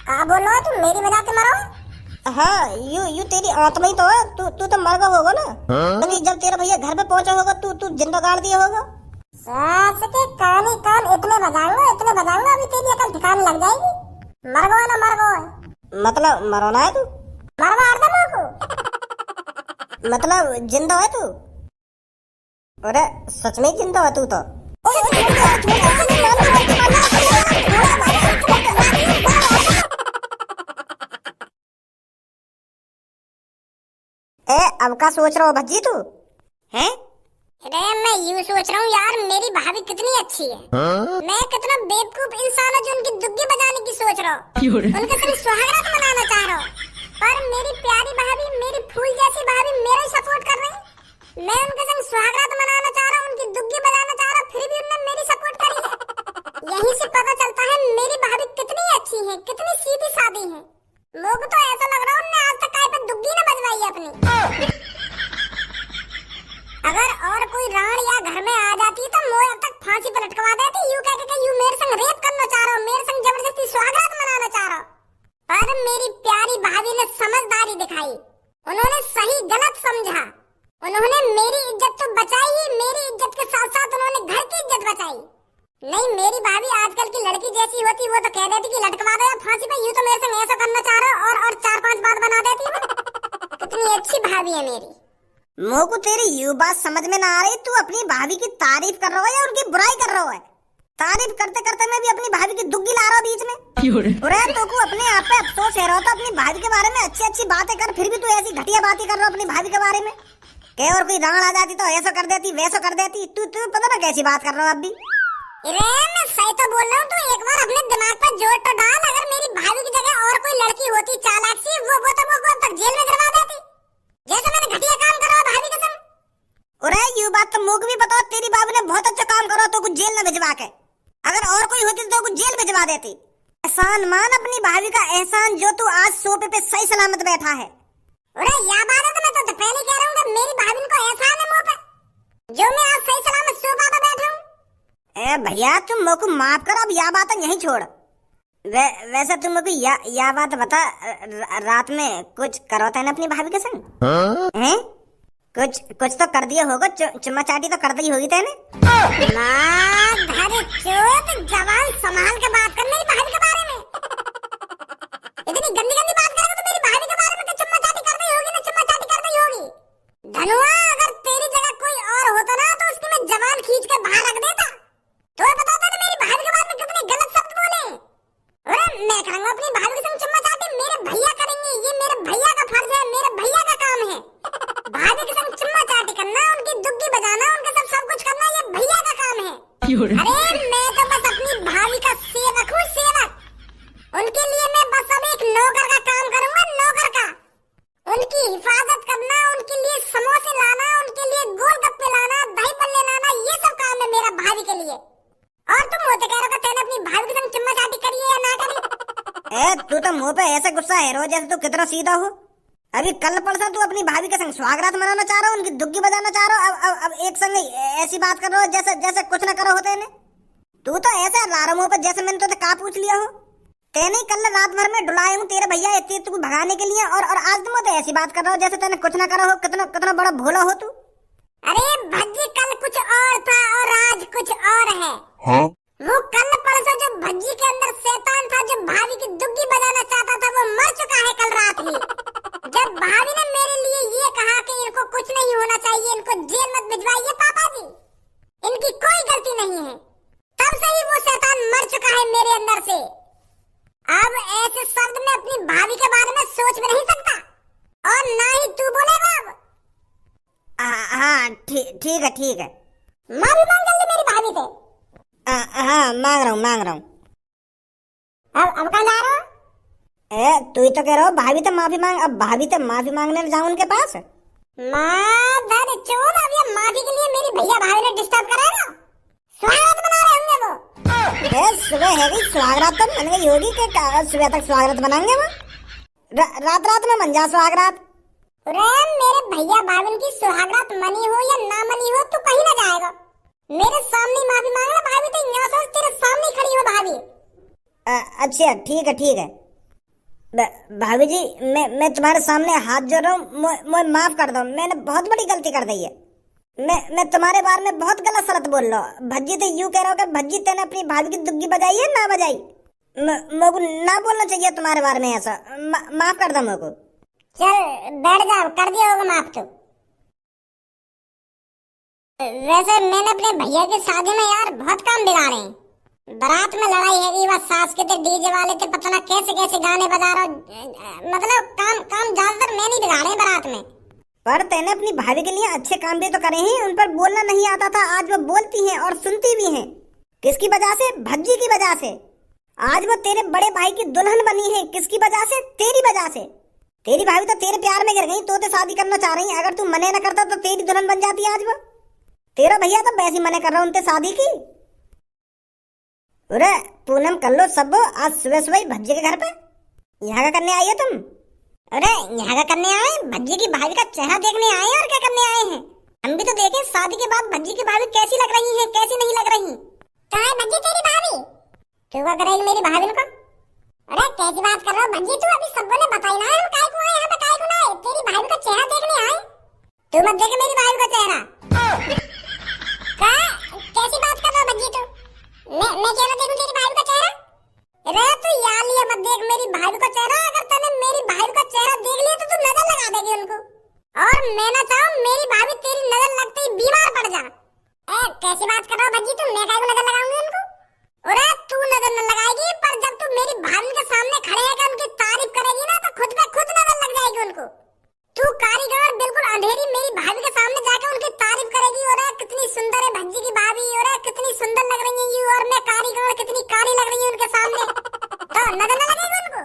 कहा बोलो तुम मेरी वजह से मरो? हाँ, यू तेरी आत्मा ही तो है। तू तू तो मर गया होगा ना। क्योंकि जब तेरा भैया घर पे पहुंचा होगा तू तू जिंदा गाड़ दिया होगा। सास के कान ही कान इतने बजाऊंगा अभी तेरी अकल ठिकाने लग जाएगी। मर गो ना मर गो। मतलब मरोना है तू? मरवा दे को। मतलब जिंदा है तू? अरे सच में जिंदा है तू तो। ए अब का सोच रहा हो भज्जी तू? हैं? अरे मैं यूं सोच रहा हूँ यार, मेरी भाभी कितनी अच्छी है। मैं कितना बेवकूफ इंसान हूँ जो उनकी दुग्गी बजाने की सोच रहा हूँ, उनके सिर्फ सुहागरात मनाना चाह रहा हूँ। पर मेरी प्यारी भाभी, मेरी फूल जैसी भाभी मेरा ही सपोर्ट कर रही। मैं उनके संग सुहागरात मनाना चाह रहा हूँ, उनकी दुग्गी बजाना चाह रहा हूँ, फिर भी उन्होंने मेरी सपोर्ट करी है। यहीं से पता चलता है मेरी भाभी कितनी अच्छी है, कितनी सीधी सादी है। लोग तो ऐसा लग रहा है उन्होंने आज तक कहीं पे दुग्गी न बजवाई अपनी। अगर और कोई राण या घर में आ जाती तो मैं अब तक फांसी पर लटकवा देती, यूं कह के यू मेरे संग रेप करना चाह रहा हो, मेरे संग जबरदस्ती सुहागरात मनाना चाह रहा हो। पर मेरी प्यारी भाभी ने समझदारी दिखाई, उन्होंने सही गलत समझा। उन्होंने मेरी इज्जत तो बचाई ही, मेरी इज्जत के साथ साथ उन्होंने घर की इज्जत बचाई। नहीं, मेरी भाभी आजकल की लड़की जैसी होती वो तो कह देती कि लटकवा दो फांसी पे, यूं तो मेरे संग ऐसा करना चाह रहा हो और 4-5 बात बना देती है। कितनी अच्छी भाभी है मेरी। मोह को तेरी यू बात समझ में ना आ रही, तू अपनी भाभी की तारीफ कर रहा है या उनकी बुराई कर रहा है? तारीफ करते करते मैं भी अपनी भाभी की दुग्गी ला रहा हूँ बीच में। अरे तो को अपने आप पे अफसोस है रहा, तो अपनी भाभी के बारे में अच्छी अच्छी बातें कर, फिर भी तू ऐसी घटिया बातें कर रहा अपनी भाभी के बारे में। क्या और कोई राण आ जाती तो ऐसा कर देती वैसा कर देती। तू तू पता ना कैसी बात कर रहा हूँ अब भी। अरे मैं सही तो बोल रहा हूँ, तू एक बार अपने दिमाग पर जोर तो डाल। अगर मेरी भाभी की जगह और कोई लड़की होती चालाक सी, वो अब तक जेल में गिरवा देती, जैसे मैंने घटिया काम करा भाभी के संग। अरे यू बात तो मुझे भी पता, तेरी भाभी ने बहुत अच्छा काम करो तो कुछ जेल न भिजवा के। अगर और कोई होती तो कुछ जेल भिजवा देती। एहसान मान अपनी भाभी का एहसान, जो तू आज सोफे पे सही सलामत बैठा है। अरे या बात है तो मैं तो पहले कह रहा हूँ मेरी भाभी को एहसान है मुँह पे, जो मैं आज सही सलामत सोफा पे बैठा हूँ। ए भैया तुम मुझको माफ कर, अब या बात यहीं छोड़। वैसे तुम मुझको या बात बता, रात में कुछ करो थे ना अपनी भाभी के संग? हैं? कुछ तो कर दिया होगा, चुम्मा चाटी तो कर दी होगी तेने। जवान संभाल के बात कर मेरी भाभी के बारे में। इतनी गंदी गंदी बात करेगा तो मेरी भाभी के बारे में चुम्मा चाटी कर दी होगी ना, चुम्मा चाटी कर दी होगी। धनुआ, अगर तेरी जगह कोई और होता ना तो उसकी मैं जवान खींच के बाहर रख देता। तो पता था ना मेरी भाभी के बारे में कितने गलत शब्द बोले। अरे मैं करूंगा अपनी भाभी के संग चुम्मा चाटी, मेरे भैया करेंगे, ये मेरे भैया का फर्ज है, मेरे भैया का काम है। भाभी के संग चुम्मा चाटी करना, उनकी दुग्गी बजाना, उनके साथ सब कुछ करना, ये भैया का काम है। अरे मैं तो बस अपनी भाभी का सेवक हूँ, सेवक। उनके लिए मैं बस अब एक नौकर का काम करूंगा, नौकर का। उनकी हिफाजत करना, उनके लिए समोसे लाना, उनके लिए गोलगप्पे लाना, दही बल्ले लाना, ये सब काम है मेरा भाभी के लिए। और तुम होते कह रहे हो तेने अपनी भाभी के संग चुम्मा चाटी करी है या ना करी? तू तो मुंह पे ऐसे गुस्सा है रो जैसे तू कितना सीधा हो। अभी कल परसों तू अपनी भाभी के संग सुहागरात मनाना चाह रहा हो, उनकी दुग्गी बजाना चाह रहा हो, अब एक संग ऐसी बात कर रहा हो जैसे कुछ ना करो होते ने। तू तो ऐसे लारा मुंह पर जैसे मैंने तो का पूछ लिया हो। तेने कल रात भर में डुलाए हूँ तेरे भैया इतनी तुझको भगाने के लिए, और आज तुम तो ऐसी बात कर रहा हो जैसे तेने कुछ ना करो हो। कितना बड़ा भोला हो तू। अरे भज्जी, कल कुछ और था और आज कुछ और है। हाँ? वो कल परसों जो भज्जी के अंदर शैतान था, जो भाभी की दुग्गी बजाना चाहता था, वो मर चुका है कल रात ही। जब भाभी ने मेरे लिए ये कहा कि इनको कुछ नहीं होना चाहिए, इनको जेल मत भिजवाइए पापा जी, इनकी कोई गलती नहीं है, तब से ही वो शैतान मर चुका है मेरे अंदर से। अब ऐसे शब्द में अपनी भाभी के बारे में सोच भी नहीं सकता, और ना ही तू बोलेगा अब। हाँ ठीक है। माफी मांग जल्दी मेरी भाभी से। हाँ मांग रहा हूँ। अब कहाँ जा रहा हो? तू ही तो कह रहा हो भाभी तो माफी मांग, अब भाभी तो माफी मांगने जाऊं उनके पास। माधर चोद, अब ये माफी के लिए मेरी भैया भाभी ने डिस्टर्ब कराएगा। स्वागत मना रहे होंगे वो। सुबह है गई स्वागरात तो मन गई होगी कि सुबह तक स्वागरात बनाएंगे वो। रात में मन जा स्वागरात। मेरे भैया भाभी की सुहागरात मनी हो या ना मनी हो, तू कहीं ना जाएगा। मेरे सामने माफी मांगना भाभी, तो यहाँ से तेरे सामने खड़ी हो भाभी। अच्छा ठीक है। भाभी जी, मैं तुम्हारे सामने हाथ जोड़ रहा हूँ, मुझे माफ कर दो, मैंने बहुत बड़ी गलती कर दी है। मैं तुम्हारे बारे में बहुत गलत सलत बोल रहा हूँ। भज्जी तो यूं कह रहा हूँ कि भज्जी तेने अपनी भाभी की दुग्गी बजाई है ना बजाई। मेरे को ना बोलना चाहिए तुम्हारे बारे में ऐसा। माफ कर दो मेरे को। चल बैठ जाओ, कर दिया होगा माफ तो। वैसे मैंने अपने भैया की शादी में यार बहुत काम बिगाड़े हैं। बारात में लड़ाई है, वह सास के थे, डीजे वाले थे, पता ना कैसे कैसे गाने बजा रहा मतलब काम ज्यादातर मैं नहीं बिगाड़े बारात में। पर तेने अपनी भाभी के लिए अच्छे काम भी तो करे हैं, उन पर बोलना नहीं आता था, आज वो बोलती हैं और सुनती भी हैं। किसकी वजह से? भज्जी की वजह से। आज वो तेरे बड़े भाई की दुल्हन बनी है, किसकी वजह से? तेरी वजह से। तेरी भाभी तो तेरे प्यार में गिर गई, तो शादी करना चाह रही है। अगर तू मने न करता तो तेरी दुल्हन बन जाती आज वो। तेरा भैया तो वैसी मने कर रहा उनसे शादी की। अरे पूनम कर लो सब, आज सुबह सुबह भज्जी के घर पे यहाँ का करने आई है तुम? अरे यहाँ का करने आए, भज्जी की भाभी का चेहरा देखने आए और क्या करने आए हैं? हम भी तो देखें शादी के बाद भज्जी की भाभी कैसी लग रही है, कैसी नहीं लग रही। कहाँ है भज्जी तेरी भाभी? क्यों क्या करेगी मेरी भाभी को? अरे कैसी बात कर रहा हो भज्जी तू? अभी सबको ने बताई ना हम काय को आए यहाँ पे, काय को ना आए, तेरी भाभी का चेहरा देखने आए। तू मत देखे मेरी भाभी का चेहरा। कैसी बात कर रहा हो भज्जी तू? मैं क्या देखूं तेरी भाभी का चेहरा? अरे तू यार लिया मत देख मेरी भाभी का चेहरा। अगर तूने मेरी भाभी का चेहरा देख लिया तो तू नजर लगा देगी उनको, और मैं ना चाहूं मेरी भाभी तेरी नजर लगते ही बीमार पड़ जा। कैसी बात कर रहा हो भज्जी तू? मैं काय को नजर लगाऊंगी उनको? अरे तू नजर न लगाएगी, पर जब तू मेरी भाभी के सामने खड़े होकर उनकी तारीफ करेगी ना तो खुद पे खुद नजर लग जाएगी उनको। तू कारीगर बिल्कुल अंधेरी मेरी भाभी के सामने जाकर उनकी तारीफ करेगी, और कितनी सुंदर है भज्जी की भाभी, और कितनी सुंदर लग रही है ये, और मैं कारीगर कितनी काली लग रही हूँ उनके सामने, तो नजर न लगेगी उनको?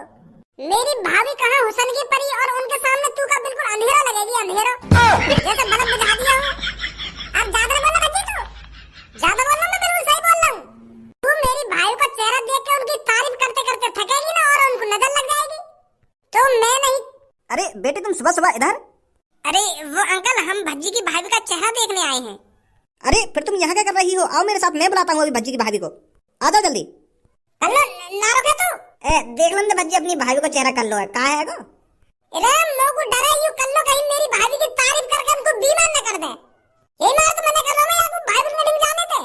मेरी भाभी कहाँ हुसन की परी, और उनके सामने तू का बिल्कुल अंधेरा लगेगी, अंधेरा जैसे बल्ब बुझा दिया हो। अब ज्यादा बोलना भज्जी तू, ज्यादा बोलना, मैं बिल्कुल सही बोल रहा हूँ। तू मेरी भाई का चेहरा देख के उनकी तारीफ करते करते थकेगी ना, और उनको नजर लग जाएगी, तो मैं नहीं। अरे बेटे तुम सुबह सुबह इधर? अरे वो अंकल, हम भज्जी की भाभी का चेहरा देखने आए हैं। अरे फिर तुम यहाँ क्या कर रही हो? आओ मेरे साथ, मैं बुलाता हूँ अभी भज्जी की भाभी को। आ जाओ जल्दी। कल्लो ना रोके तू। देख लो ना भज्जी अपनी भाभी को चेहरा कर लो है, कहाँ है गो? अरे मोको डरा यू कल्लो कहीं मेरी भाभी की तारीफ करके उनको बीमार न कर दे। ये मार तो मैंने कर रहा हूँ, आपको भाई को नहीं जाने दे।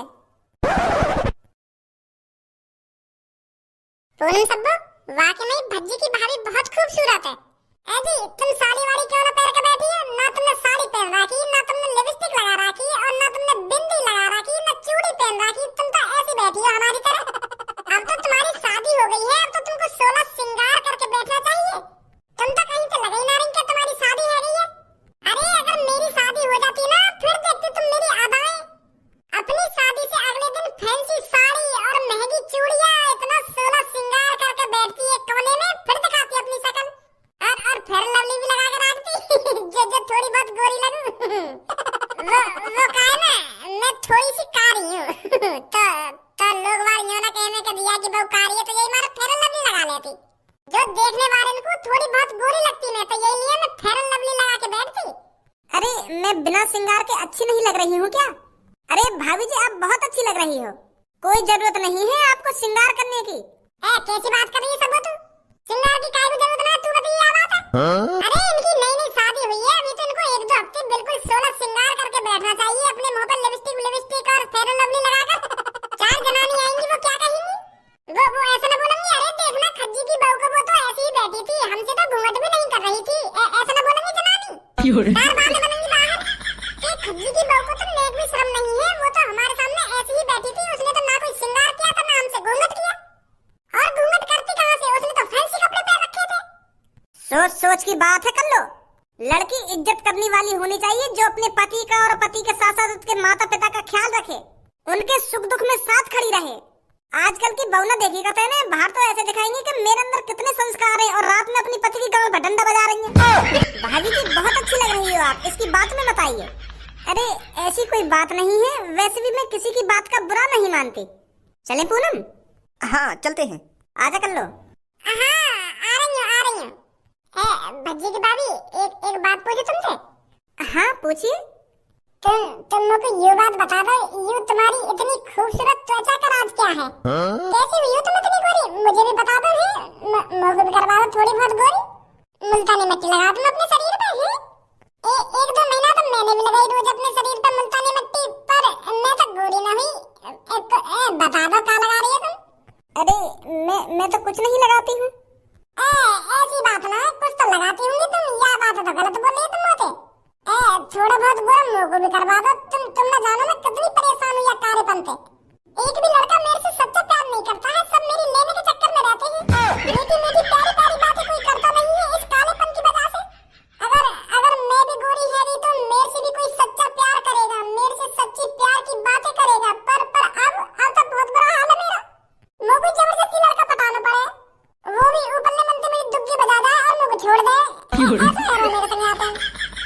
पूनम सब्बू, वाकई में भज्जी की भाभी बहुत खूबसूरत है। जी तुम साड़ी वाड़ी क्यों ना पहन के बैठी हो? ना तुमने साड़ी पहन रखी, ना तुमने लिपस्टिक लगा रखी, और ना तुमने बिंदी लगा रखी, ना चूड़ी पहन रखी। तुम तो ऐसी बैठी हो हमारी तरह। अब तो तुम्हारी शादी हो गई है, अब तो तुमको 16 श्रृंगार करके बैठना चाहिए। तुम तो कहीं तो लगा ही ना रही कि तुम्हारी शादी है गई है। अरे अगर मेरी शादी हो जाती ना, फिर देखती तुम मेरी अदाएं। अपनी शादी से अगले दिन फैंसी साड़ी और महंगी चूड़ियां, इतना 16 श्रृंगार करके बैठती है कोने में, फिर दिखाती अपनी शक्ल, और फेयर लवली भी लगा के रखती जो थोड़ी बहुत गोरी लगूं। वो काहे ना मैं थोड़ी सी कारी हूँ तो लोग वार यूं ना कहने के दिया कि बहु कारी है, तो यही मारे फेयर लवली लगा लेती। जो देखने वाले को थोड़ी बहुत गोरी लगती मैं, तो यही लिए मैं फेयर लवली लगा के बैठती। अरे मैं बिना श्रृंगार के अच्छी नहीं लग रही हूँ क्या? अरे भाभी जी आप बहुत अच्छी लग रही हो, कोई जरूरत नहीं है आपको श्रृंगार करने की। कैसी बात कर रही है सब तू? श्रृंगार की काय को जरूरत ना, तू बता ये बात है? अरे इनकी नई नई शादी हुई है, अभी तो इनको 1-2 हफ्ते बिल्कुल 16 श्रृंगार करके बैठना चाहिए, अपने मुंह पर लिपस्टिक और फेयर लवली लगाकर। 4 जनानी आएंगी, वो क्या कहेंगी? वो ऐसा ना बोलेंगी, अरे देखना खज्जी की बहू को, वो तो ऐसी ही बैठी थी, हमसे तो घूंघट भी नहीं कर रही थी। ऐसा ना बोलेंगी जनानी, बार बार बनेंगी बाहर कि खज्जी की बहू को तो नेक भी शर्म नहीं है, वो तो हमारे सामने ऐसी ही बैठी थी, उसने तो ना कोई श्रृंगार किया था, ना हमसे घूंघट किया। और घूंघट करती कहाँ से, उसने तो फैंसी कपड़े पहन रखे थे। सोच सोच की बात है कल्लो, लड़की इज्जत करने वाली होनी चाहिए, जो अपने पति का और पति के साथ साथ उसके माता पिता का ख्याल रखे, उनके सुख दुख में साथ खड़ी रहे। आजकल की बहू ना देखी कहते हैं बाहर तो ऐसे दिखाएंगे कि मेरे अंदर कितने संस्कार है, और रात में अपनी पति की गाँव में डंडा बजा रही है। भाभी जी बहुत अच्छी लग रही हो आप, इसकी बात में बताइए। अरे ऐसी कोई बात नहीं है, वैसे भी मैं किसी की बात का बुरा नहीं मानती। चले पूनम? हाँ चलते हैं। आजा कर लो। आ रही हूँ। भज्जी की भाभी एक बात पूछूं तुमसे? हाँ पूछिए। तुम मुझे ये बात बता दो, ये तुम्हारी इतनी खूबसूरत त्वचा का राज क्या है? कैसी हुई हो तुम इतनी गोरी? मुझे भी बता दो। मुंह को भी करवा दो थोड़ी बहुत गोरी। मुल्तानी मिट्टी लगा दूं अपने शरीर पे हैं? एक दो महीना तो मैंने भी लगाई रोज अपने शरीर पे मुल्तानी मिट्टी, पर मैं तो गोरी ना हुई। बता दो क्या लगा रही है तुम? अरे मैं तो कुछ नहीं लगाती हूँ। ऐसी बात ना है, कुछ तो लगाती होंगी तुम, या बात तो गलत बोल रही तुम मुझे। थोड़ा बहुत गोरा मुंह को भी करवा दो। तुम ना जानो मैं कितनी परेशान हूँ या कार्यपन पे। एक भी लड़का मेरे से सच्चा प्यार नहीं करता है, सब मेरी लेने के चक्कर में रहते हैं। मीठी मीठी प्यारी प्यारी बातें कोई करता नहीं है इस कालेपन की वजह से। अगर मैं भी गोरी है तो मेरे से भी कोई सच्चा प्यार करेगा, मेरे से सच्ची प्यार की बातें करेगा। पर अब तो बहुत बुरा हाल है मेरा। मुझे कोई जबरदस्ती लड़का पटाना पड़े, वो भी ऊपर ने मन से मेरी दुग्गी बजा दे और मुझे छोड़ दे। ऐसा यार मेरे संग आता है।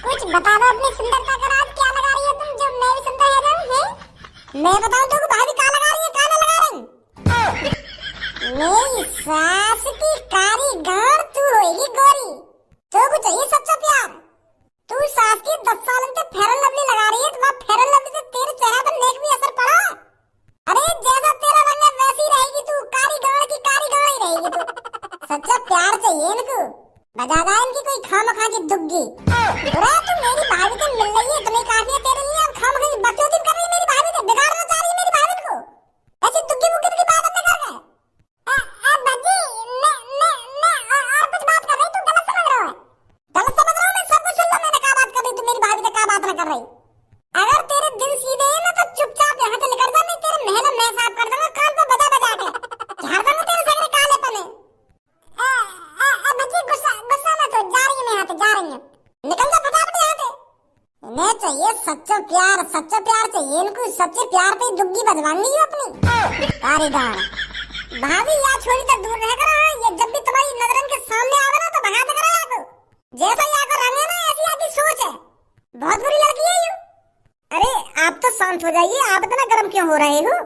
कुछ बता दो अपनी सुंदरता का राज, क्या लगा रही है तुम जो मैं भी सुंदर है हैं? मैं बताऊं तो भाभी क्या लगा रही है, क्या ना लगा रही? मेरी सास की कारी गाड़ तू होगी गोरी, तो कुछ चाहिए सच्चा प्यार। तू सास की 10 साल से फेयर एंड लवली लगा रही है, तुम्हारा फेयर एंड लवली से तेरे चेहरे पर नेक भी असर पड़ा। अरे जैसा तेरा रंग है वैसी रहेगी तू, कारी गाड़ की कारी गाड़ ही रहेगी तू। सच्चा प्यार चाहिए इनको, बजा दा इनकी कोई खामखा की दुग्गी। बुरा तू मेरी भाभी से मिल रही है, इतनी काफी है तेरे लिए। अब खामखा की बकचोदी कर रही है मेरी भाभी से, बिगाड़ना चाह रही है मेरी भाभी को। ऐसी दुग्गी मुग्गी की बात अपने घर में। बाजी मैं और कुछ बात कर रही, तू गलत समझ रहा है। गलत समझ रहा हूँ मैं, सब कुछ सुन लो। मैंने क्या बात कर रही, तू मेरी भाभी से क्या बात ना कर रही। अगर तेरे दिल सीधे है ना तो चुपचाप यहाँ से निकल जा, नहीं तेरे महल मैं साफ कर दूंगा कान पे बजा बजा के, झाड़ दूंगा तेरे सगरे कालेपन है। बच्ची गुस्सा मत हो, जा रही है मैं यहाँ से, जा रही हूँ। निकल जा फटाफट यहाँ से। इन्हें चाहिए सच्चा प्यार चाहिए इनको। सच्चे प्यार पे दुग्गी बजवानी है अपनी कारीगर। भाभी यहाँ छोड़ी तो दूर रह कर, ये जब भी तुम्हारी नजरन के सामने आवे ना तो भगा दे करो यहाँ को। जैसा यहाँ को रंग है ना ऐसी आपकी सोच है, बहुत बुरी लड़की है यू। अरे आप तो शांत हो जाइए, आप इतना गर्म क्यों हो रहे हो?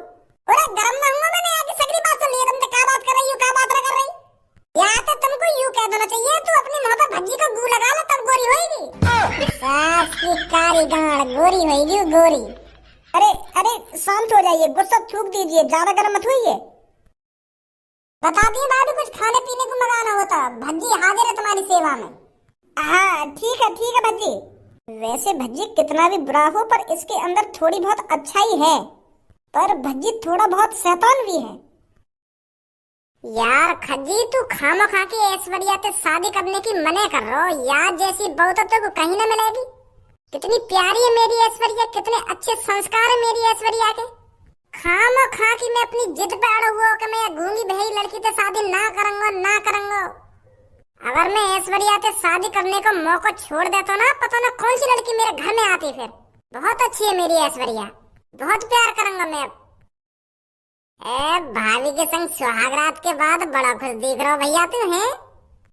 अरे गर्म ना हुआ, मैंने आगे सगरी बात सुन ली है। तुम क्या बात कर रही हो, क्या बात ना कर रही? या तो तुमको यूं कह देना चाहिए, तू अपनी मुंह पे भज्जी को गू लगा ले तब गोरी होएगी। सास की कारी गाड़ गोरी होएगी गोरी। अरे शांत हो जाइए, गुस्सा थूक दीजिए, ज्यादा गर्म मत होइए। बता दिए भाभी कुछ खाने पीने को मंगाना होता, भज्जी हाजिर है तुम्हारी सेवा में। हाँ ठीक है भज्जी। वैसे भज्जी कितना भी बुरा हो पर इसके अंदर थोड़ी बहुत अच्छाई है, पर भज्जी थोड़ा बहुत शैतान भी है। यार खज्जी तू खामखा के ऐश्वर्या से शादी करने की मने कर रहा हो यार, जैसी बहू तो को कहीं ना मिलेगी। कितनी प्यारी है मेरी ऐश्वर्या, कितने अच्छे संस्कार है मेरी ऐश्वर्या के। खामखा की मैं अपनी जिद पे अड़ा हुआ कि मैं गूंगी बहरी लड़की से शादी ना करूंगा। अगर मैं ऐश्वर्या से शादी करने का मौका छोड़ देता ना, पता ना कौन सी लड़की मेरे घर में आती फिर। बहुत अच्छी है मेरी ऐश्वर्या, बहुत प्यार करूंगा मैं अब। भाभी के संग सुहागरात के बाद बड़ा खुश दिख रहा भैया तू है।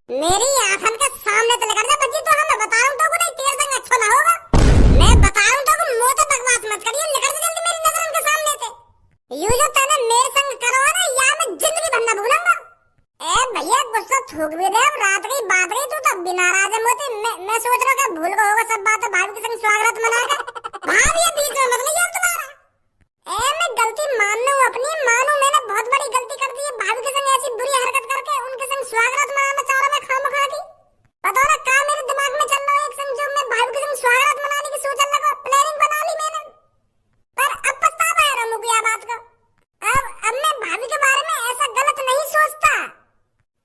मेरी आंखन के सामने तो निकल जा बच्ची, तो मैं बता रहा हूँ तो नहीं तेरे संग अच्छा ना होगा। मैं बता रहा हूँ तो मुंह से बकवास मत करिए, निकल जा जल्दी मेरी नजरों के सामने से। यूं जो तूने मेरे संग करो ना, या मैं जिंदगी भर न भूलूंगा। भैया गुस्सा थूक भी दे, अब रात गई बात गई, तू तब भी नाराज है मोती। मैं सोच रहा हूँ भूल गया होगा सब बात, भाभी के संग स्वागत मनाकर। भाभी बीच में मत नहीं तुम्हारा। मैं गलती मानू अपनी, मानू मैंने बहुत बड़ी गलती कर दी है भाभी के संग ऐसी बुरी हरकत करके उनके संग स्वागत मनाना चाह रहा मैं खामखा की। पता ना क्या मेरे दिमाग में चल रहा है, एक संग जो मैं भाभी के संग स्वागत मनाने की सोचने लगा, प्लानिंग बना ली मैंने। पर अब पछतावा है मुझे यह बात का। अब मैं भाभी के बारे में ऐसा गलत नहीं सोचता।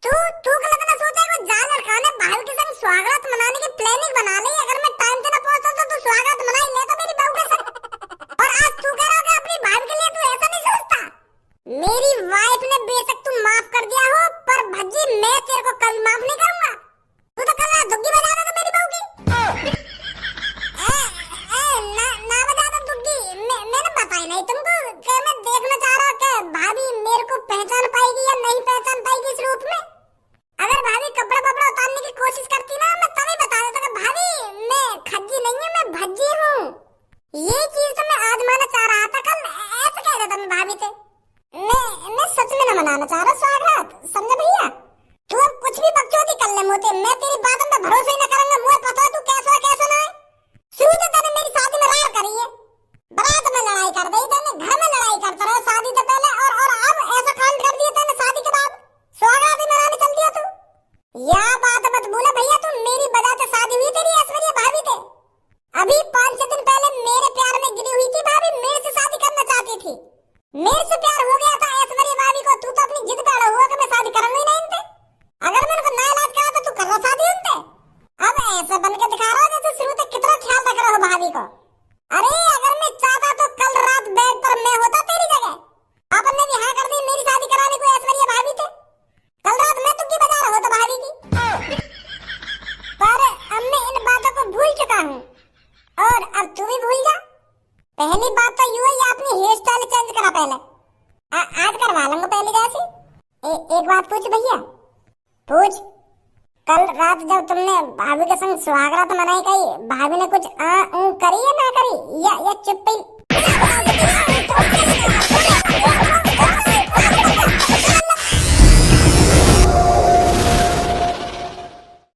तू गलत ना सोचेगा, जा लड़का ने भाभी के संग स्वागत मनाने की प्लानिंग बना ली। अगर मैं टाइम से ना पहुंचता तो तू स्वागत मना ही लेता मेरी बहू के संग। और आज तू कह रहा है अपनी भाभी के लिए तू ऐसा नहीं सोचता। मेरी वाइफ ने बेशक तू माफ कर दिया हो, पर भज्जी मैं तेरे को कभी माफ नहीं करूंगा। तू तो कल दुग्गी बजा रहा था मेरी बहू की। ना बजा दो दुग्गी, मैंने बताई नहीं तुमको कि मैं देखना चाह रहा कि भाभी मेरे को पहचान पाएगी या नहीं पहचान पाएगी इस रूप में। अगर भाभी कपड़ा उतारने की कोशिश करती ना, मैं तभी बता देता कि भाभी मैं खज्जी नहीं हूँ, मैं भज्जी हूँ। ये चीज तो मैं आजमाना चाह रहा था कल, ऐसे कह देता मैं भाभी से। मैं सच में न मनाना चाह रहा स्वागत, समझे भैया? तू अब कुछ भी बकचोदी कर ले मोते, मैं तेरी बातों पे भरोसा ही न करूंगा। मुझे पता है तू कैसा है कैसा ना है। शुरू से तूने मेरी शादी में रार करी है, बारात में लड़ाई कर दी तूने, घर में लड़ाई करता रहा शादी से पहले, और अब ऐसा कांड कर दिया तूने शादी के बाद, स्वागत ही मनाने चल दिया तू। मेरे से प्यार हो गया था ऐश्वर्या भाभी को, तू तो अपनी जिद पे अड़ा हुआ कि मैं शादी करूंगा ही नहीं इनसे। अगर मैंने को ना इलाज करा तो तू कर रहा शादी उनसे। अब ऐसा बन के दिखा रहा हो जैसे शुरू तक कितना ख्याल रख रहा हो भाभी को। अरे अगर मैं चाहता तो कल रात बेड पर मैं होता तेरी जगह। आपने भी हाँ कर दी मेरी शादी कराने को ऐश्वर्या भाभी से। कल रात मैं तुक्की बजा रहा होता भाभी की। पर अब मैं इन बातों को भूल चुका हूँ और अब तू भी भूल जा। पहली बात तो यूं ही अपनी हेयर स्टाइल चेंज करा पहले। आज करवा लूंगा पहले जैसी। एक बात पूछ भैया, पूछ। कल रात जब तुमने भाभी के संग सुहागरात मनाई कही, भाभी ने कुछ करी या ना करी या चुप ही